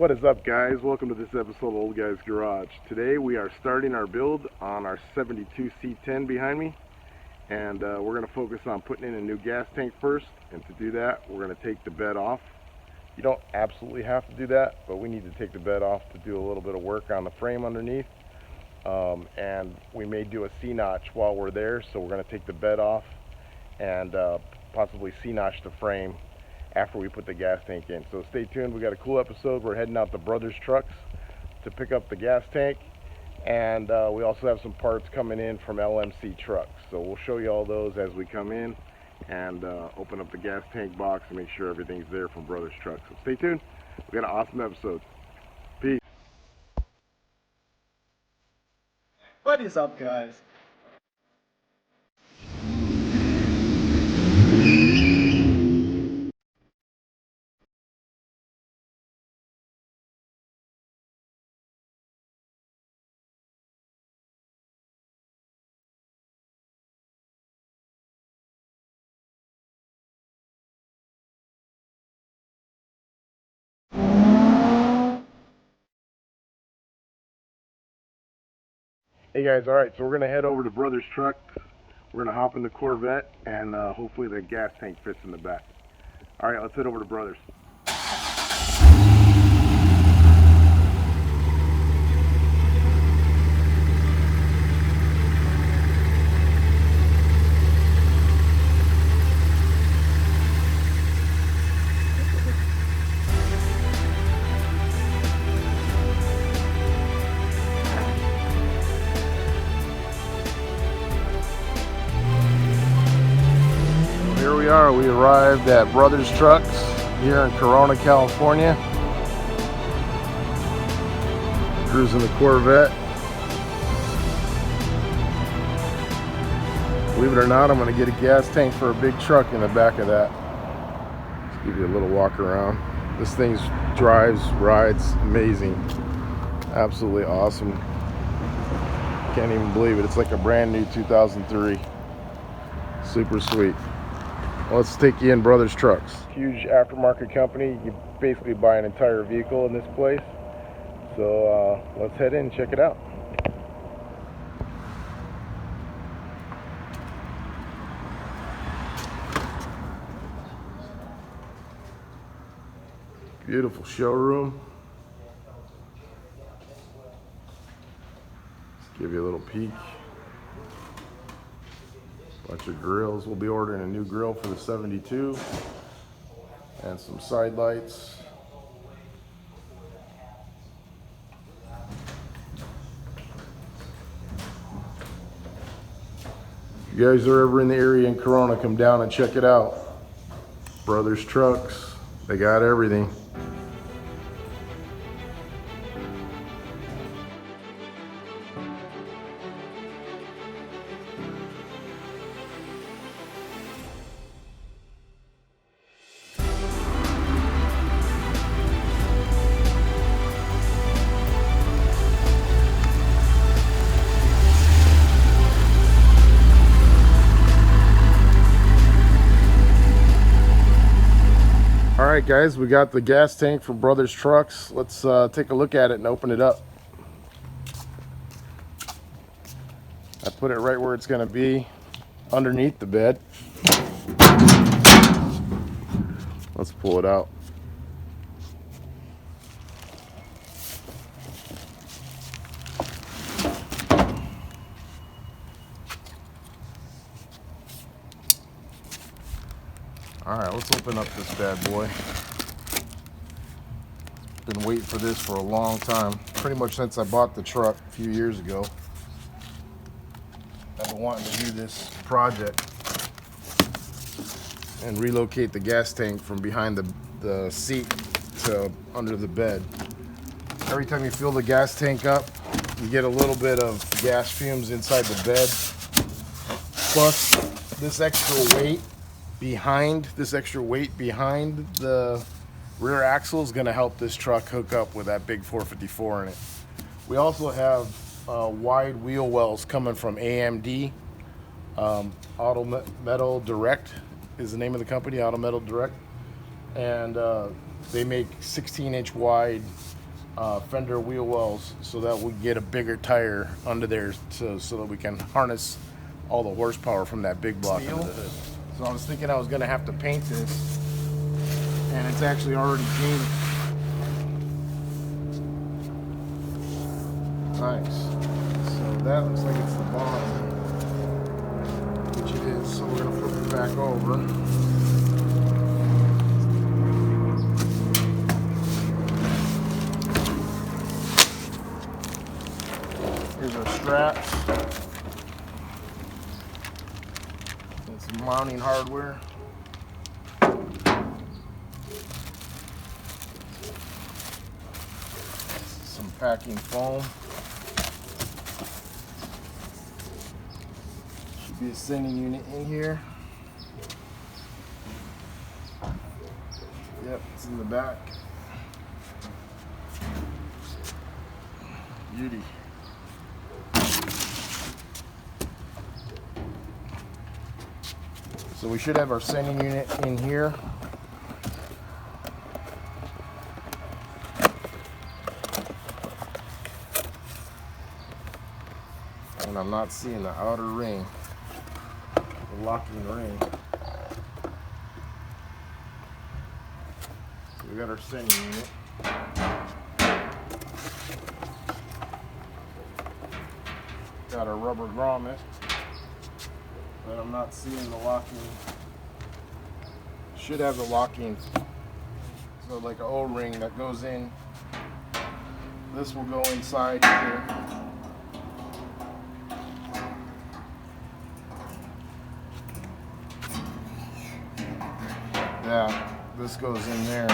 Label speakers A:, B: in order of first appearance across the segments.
A: What is up, guys? Welcome to this episode of Old Guy's Garage. Today we are starting our build on our 72 C10 behind me, and we're going to focus on putting in a new gas tank first. And to do that, we're going to take the bed off. You don't absolutely have to do that, but we need to take the bed off to do a little bit of work on the frame underneath. And we may do a C-notch while we're there, so we're going to take the bed off and possibly C-notch the frame after we put the gas tank in. So stay tuned. We got a cool episode. We're heading out to Brothers Trucks to pick up the gas tank, and we also have some parts coming in from LMC Trucks. So we'll show you all those as we come in and open up the gas tank box and make sure everything's there from Brothers Trucks. So stay tuned. We got an awesome episode. Peace.
B: What is up, guys?
A: Hey guys, alright, so we're going to head over to Brothers Truck. We're going to hop in the Corvette, and hopefully the gas tank fits in the back. Alright, let's head over to Brothers. Here we are. We arrived at Brothers Trucks here in Corona, California. Cruising the Corvette. Believe it or not, I'm going to get a gas tank for a big truck in the back of that. Let's give you a little walk around. This thing rides amazing. Absolutely awesome. Can't even believe it. It's like a brand new 2003. Super sweet. Let's take you in Brothers Trucks. Huge aftermarket company. You basically buy an entire vehicle in this place. So let's head in and check it out. Beautiful showroom. Let's give you a little peek. Bunch of grills. We'll be ordering a new grill for the 72 and some side lights. If you guys are ever in the area in Corona, come down and check it out. Brothers Trucks, they got everything. Alright guys, we got the gas tank from Brothers Trucks. Let's take a look at it and open it up. I put it right where it's going to be, underneath the bed. Let's pull it out. Alright, let's open up this bad boy. Been waiting for this for a long time. Pretty much since I bought the truck a few years ago. I've been wanting to do this project and relocate the gas tank from behind the seat to under the bed. Every time you fill the gas tank up, you get a little bit of gas fumes inside the bed. Plus, this extra weight behind the rear axle is going to help this truck hook up with that big 454 in it. We also have wide wheel wells coming from AMD. Auto Metal Direct is the name of the company, Auto Metal Direct. And they make 16-inch wide fender wheel wells so that we get a bigger tire under there so that we can harness all the horsepower from that big block under the hood. So I was thinking I was going to have to paint this, and it's actually already painted. Nice. So that looks like it's the bottom, which it is. So we're going to flip it back over. Here's our straps and some mounting hardware. Some packing foam. Should be a sending unit in here. Yep, it's in the back. Beauty. So we should have our sending unit in here. And I'm not seeing the outer ring, the locking ring. So we got our sending unit. Got our rubber grommet. But I'm not seeing the locking. Should have the locking. So like an O-ring that goes in. This will go inside here. Yeah, this goes in there.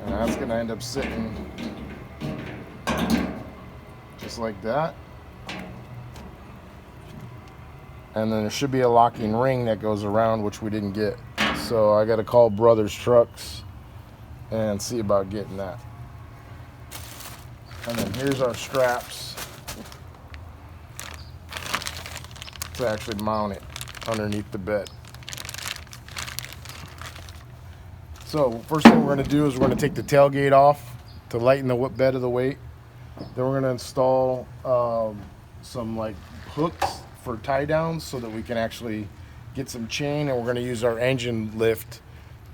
A: And that's gonna end up sitting just like that. And then there should be a locking ring that goes around, which we didn't get. So I gotta call Brothers Trucks and see about getting that. And then here's our straps to actually mount it underneath the bed. So first thing we're gonna do is we're gonna take the tailgate off to lighten the bed of the weight. Then we're going to install some like hooks for tie downs so that we can actually get some chain, and we're going to use our engine lift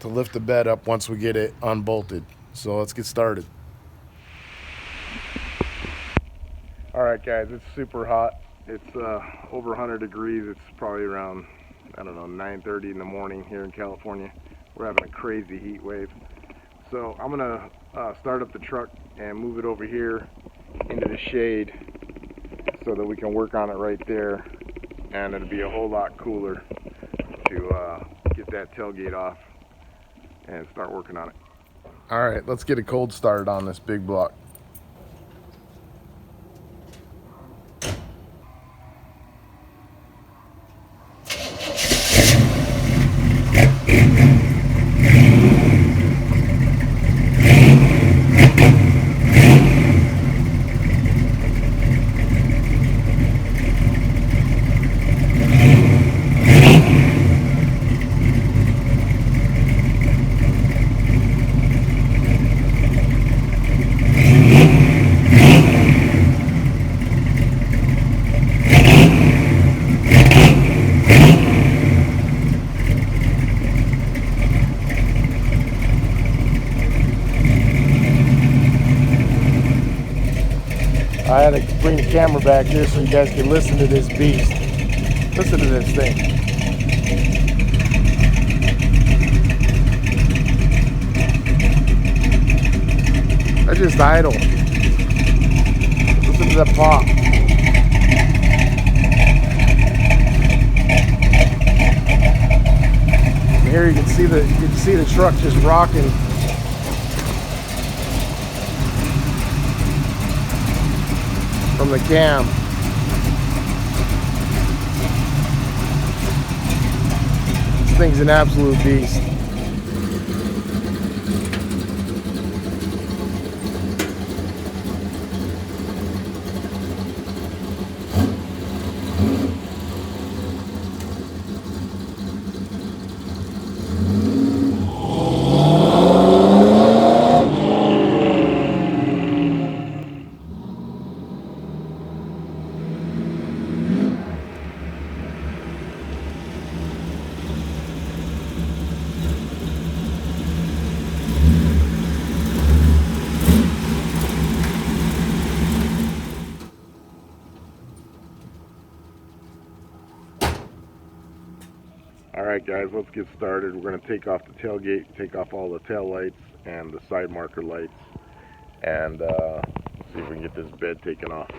A: to lift the bed up once we get it unbolted. So let's get started. All right, guys, it's super hot. It's over 100 degrees. It's probably around, I don't know, 9:30 in the morning here in California. We're having a crazy heat wave. So I'm going to start up the truck and move it over here into the shade so that we can work on it right there, and it'll be a whole lot cooler to get that tailgate off and start working on it. All right, let's get a cold start on this big block. I had to bring the camera back here so you guys can listen to this beast. Listen to this thing. I just idle. Listen to that pop. And here you can see the truck just rocking. From the cam. This thing's an absolute beast. Alright guys, let's get started. We're going to take off the tailgate, take off all the tail lights and the side marker lights, and see if we can get this bed taken off.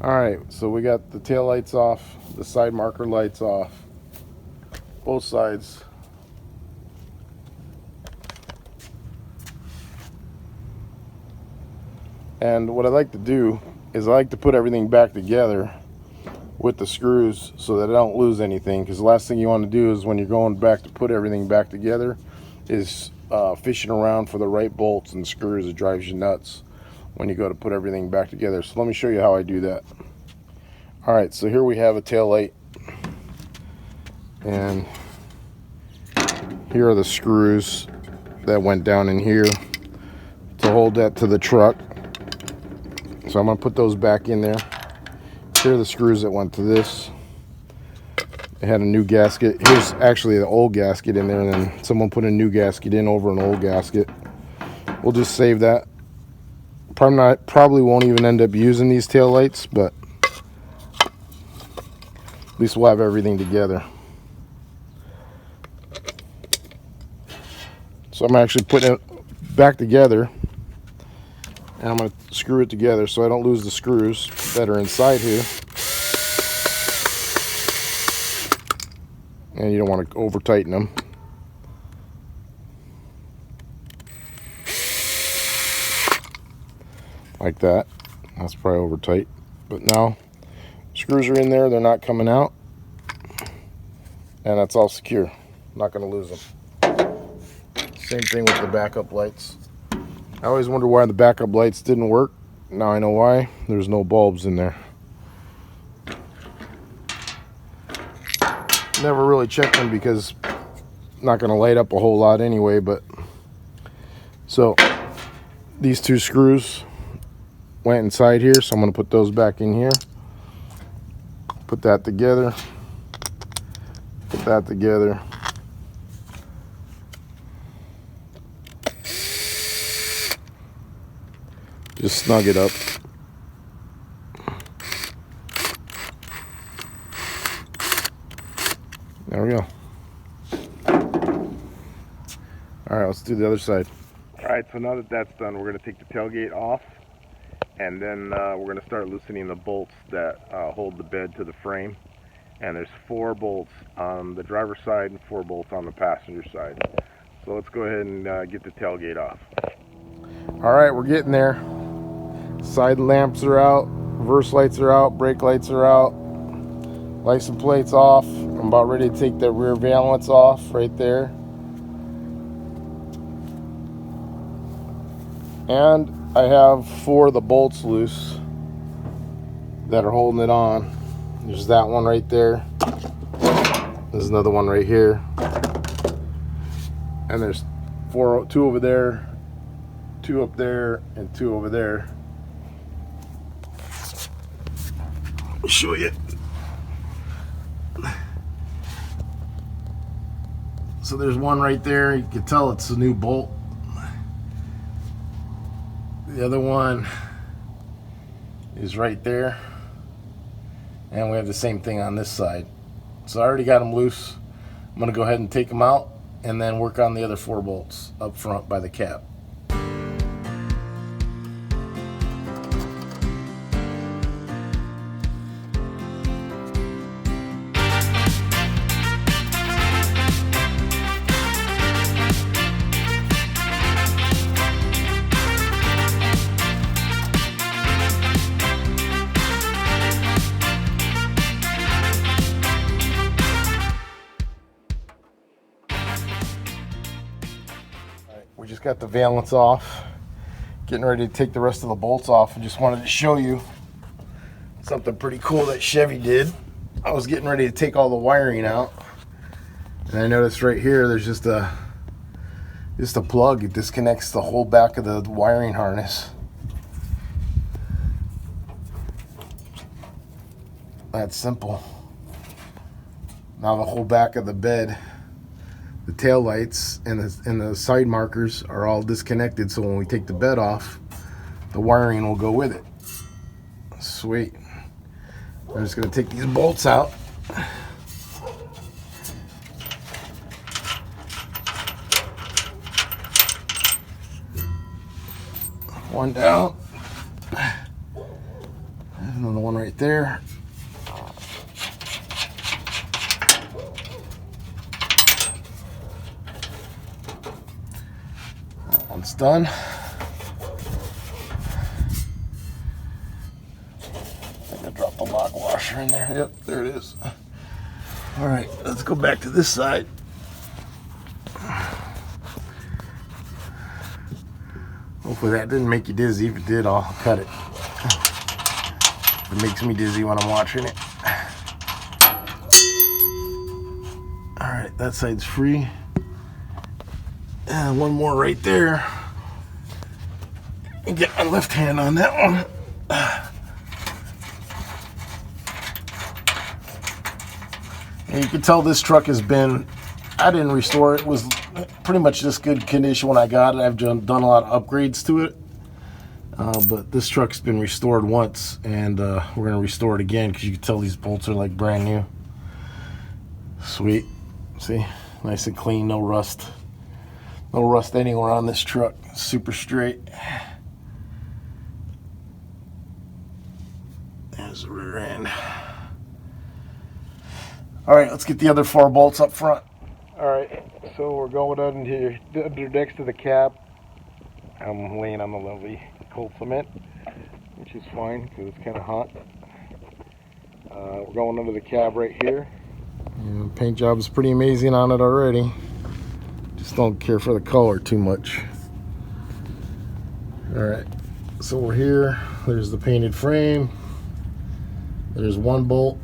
A: Alright, so we got the tail lights off, the side marker lights off, both sides. And what I like to do is I like to put everything back together with the screws so that I don't lose anything, because the last thing you want to do is when you're going back to put everything back together is fishing around for the right bolts and screws. It drives you nuts when you go to put everything back together. So let me show you how I do that. Alright, so here we have a tail light, and here are the screws that went down in here to hold that to the truck. So I'm going to put those back in there. Here are the screws that went to this. It had a new gasket. Here's actually the old gasket in there, and then someone put a new gasket in over an old gasket. We'll just save that. Probably won't even end up using these tail lights, but at least we'll have everything together. So I'm actually putting it back together, and I'm going to screw it together so I don't lose the screws that are inside here. And you don't want to over tighten them. Like that. That's probably over tight. But now screws are in there, they're not coming out, and that's all secure. Not going to lose them. Same thing with the backup lights. I always wonder why the backup lights didn't work. Now I know why. There's no bulbs in there. Never really checked them because I'm not going to light up a whole lot anyway. But so these two screws went inside here, so I'm going to put those back in here. Put that together. Put that together. Just snug it up. There we go. Alright, let's do the other side. Alright, so now that that's done, we're going to take the tailgate off, and then we're going to start loosening the bolts that hold the bed to the frame. And there's 4 bolts on the driver's side and 4 bolts on the passenger side. So let's go ahead and get the tailgate off. Alright, we're getting there. Side lamps are out, reverse lights are out, brake lights are out, license plates off. I'm about ready to take the rear valance off right there. And I have 4 of the bolts loose that are holding it on. There's that one right there. There's another one right here. And there's 2 over there, 2 up there, and 2 over there. I'll show you. So there's one right there. You can tell it's a new bolt. The other one is right there. And we have the same thing on this side. So I already got them loose. I'm going to go ahead and take them out and then work on the other 4 bolts up front by the cap. We just got the valance off, getting ready to take the rest of the bolts off. I just wanted to show you something pretty cool that Chevy did. I was getting ready to take all the wiring out, and I noticed right here there's just a plug. It disconnects the whole back of the wiring harness. That's simple. Now the whole back of the bed, the tail lights and the side markers are all disconnected, so when we take the bed off, the wiring will go with it. Sweet. I'm just going to take these bolts out. One down. There's another one right there. One's done. I think I dropped the lock washer in there. Yep, there it is. All right, let's go back to this side. Hopefully that didn't make you dizzy. If it did, I'll cut it. It makes me dizzy when I'm watching it. All right, that side's free. And one more right there. And get my left hand on that one. And you can tell this truck has been, I didn't restore it. It was pretty much just good condition when I got it. I've done a lot of upgrades to it. But this truck's been restored once, and we're going to restore it again because you can tell these bolts are like brand new. Sweet. See? Nice and clean, no rust. No rust anywhere on this truck. Super straight. There's the rear end. All right, let's get the other 4 bolts up front. All right, so we're going under next to the cab. I'm laying on the lovely cold cement, which is fine because it's kind of hot. We're going under the cab right here. And the paint job is pretty amazing on it already. Just don't care for the color too much. All right, so we're here. There's the painted frame. There's one bolt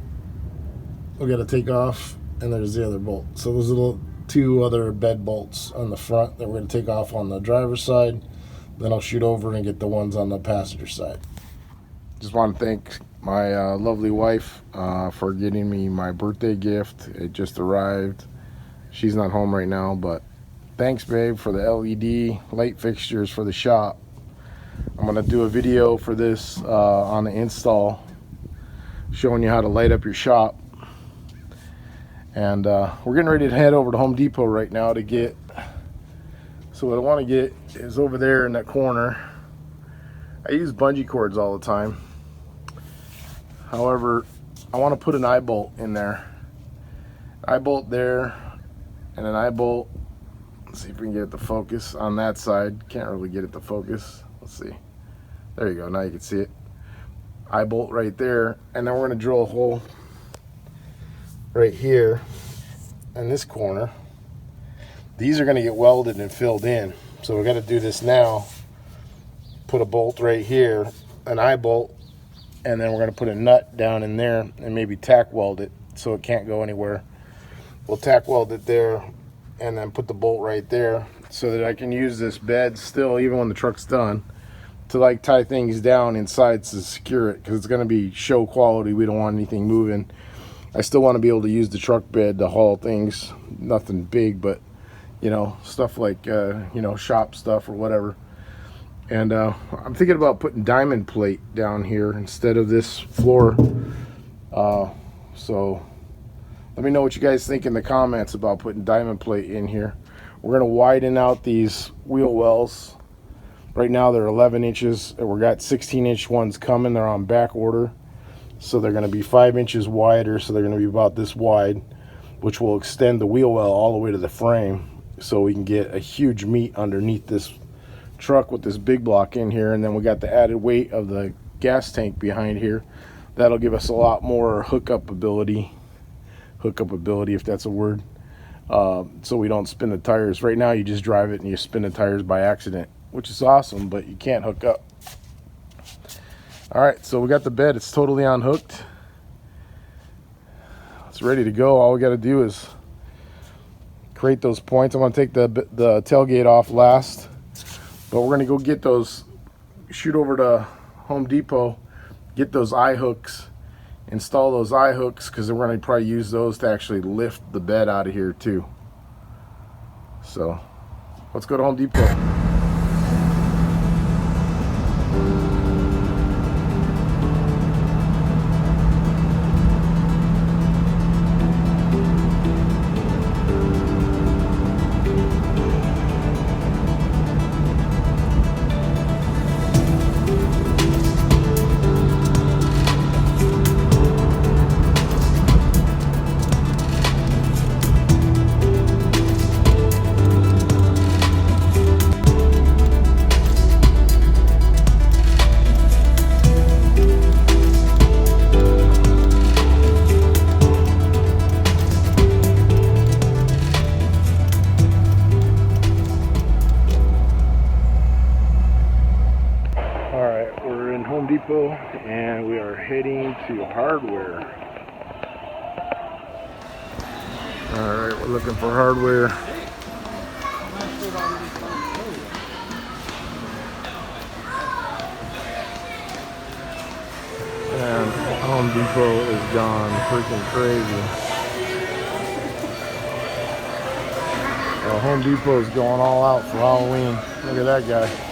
A: we got to take off, and there's the other bolt. So there's little 2 other bed bolts on the front that we're going to take off on the driver's side. Then I'll shoot over and get the ones on the passenger side. Just want to thank my lovely wife for getting me my birthday gift. It just arrived. She's not home right now, but thanks, babe, for the LED light fixtures for the shop. I'm going to do a video for this on the install, showing you how to light up your shop. And we're getting ready to head over to Home Depot right now to get, so what I want to get is over there in that corner. I use bungee cords all the time. However, I want to put an eye bolt in there. Eye bolt there, and an eye bolt. Let's see if we can get it to focus on that side. Can't really get it to focus. Let's see. There you go. Now you can see it. Eye bolt right there, and then we're going to drill a hole right here in this corner. These are going to get welded and filled in, so we got to do this now. Put a bolt right here, an eye bolt, and then we're going to put a nut down in there and maybe tack weld it so it can't go anywhere. We'll tack weld it there and then put the bolt right there so that I can use this bed still, even when the truck's done, to like tie things down inside to secure it, because it's going to be show quality. We don't want anything moving. I still want to be able to use the truck bed to haul things, nothing big, but you know, stuff like you know, shop stuff or whatever. And I'm thinking about putting diamond plate down here instead of this floor. So let me know what you guys think in the comments about putting diamond plate in here. We're going to widen out these wheel wells. Right now they're 11 inches, and we've got 16-inch ones coming. They're on back order. So they're going to be 5 inches wider, so they're going to be about this wide, which will extend the wheel well all the way to the frame, so we can get a huge meat underneath this truck with this big block in here. And then we got the added weight of the gas tank behind here. That'll give us a lot more hookup ability if that's a word, so we don't spin the tires. Right now you just drive it and you spin the tires by accident, which is awesome, but you can't hook up. All right, so we got the bed. It's totally unhooked. It's ready to go. All we got to do is create those points. I'm going to take the tailgate off last, but we're going to go get those, shoot over to Home Depot, get those eye hooks, install those eye hooks, because we're going to probably use those to actually lift the bed out of here too. So let's go to Home Depot. Alright, we're in Home Depot and we are heading to hardware. Alright, we're looking for hardware. And Home Depot is gone freaking crazy. Well, Home Depot is going all out for Halloween. Look at that guy.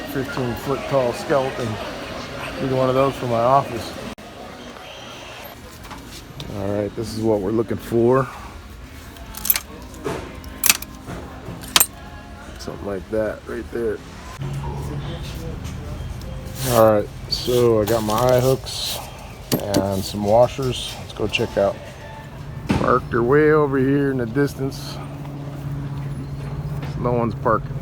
A: 15-foot tall skeleton. Need one of those for my office. Alright, this is what we're looking for. Something like that right there. Alright, so I got my eye hooks and some washers. Let's go check out. Parked are way over here in the distance. No one's parking.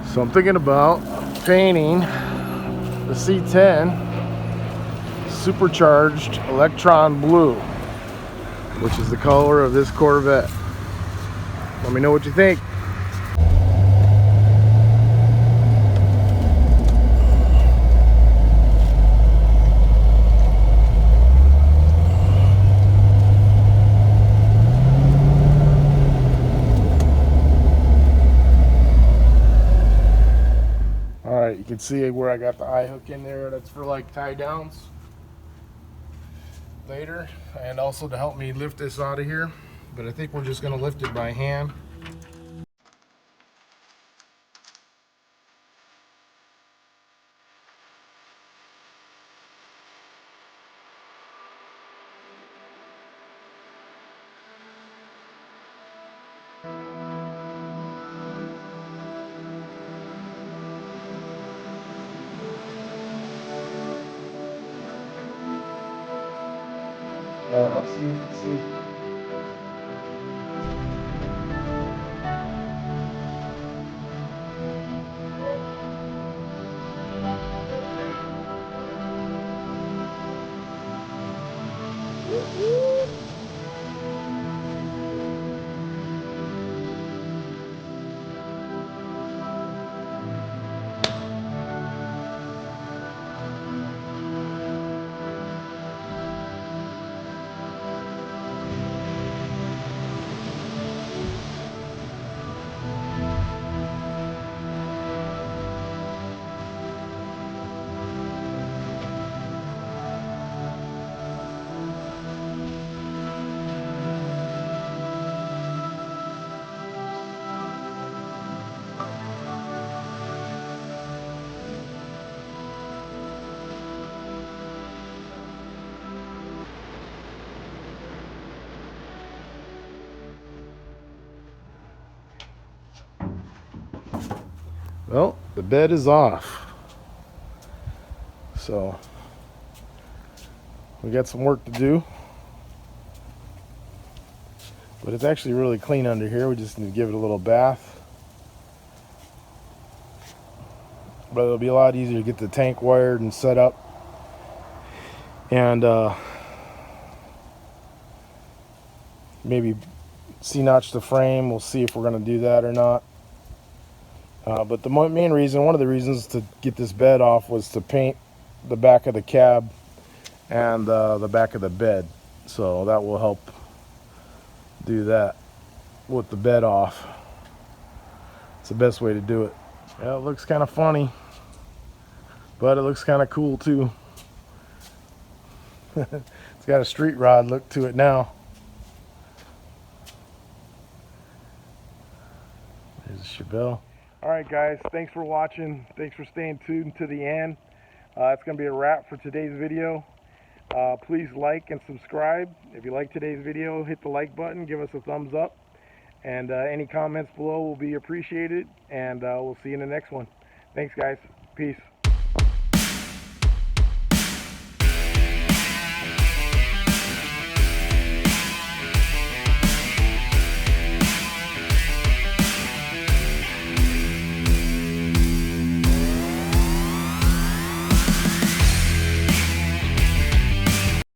A: So I'm thinking about painting the C10 supercharged electron blue, which is the color of this Corvette. Let me know what you think. Alright, you can see where I got the eye hook in there. That's for like tie downs later, and also to help me lift this out of here. But I think we're just going to lift it by hand. See. Well, the bed is off. So we got some work to do. But it's actually really clean under here. We just need to give it a little bath. But it'll be a lot easier to get the tank wired and set up. And maybe C-notch the frame. We'll see if we're going to do that or not. But the main reason, one of the reasons to get this bed off was to paint the back of the cab and the back of the bed. So that will help do that with the bed off. It's the best way to do it. Yeah, it looks kind of funny, but it looks kind of cool too. It's got a street rod look to it now. There's a Chevelle. All right, guys, thanks for watching. Thanks for staying tuned to the end. It's going to be a wrap for today's video. Please like and subscribe. If you like today's video, hit the like button, give us a thumbs up, and any comments below will be appreciated, and we'll see you in the next one. Thanks, guys. Peace.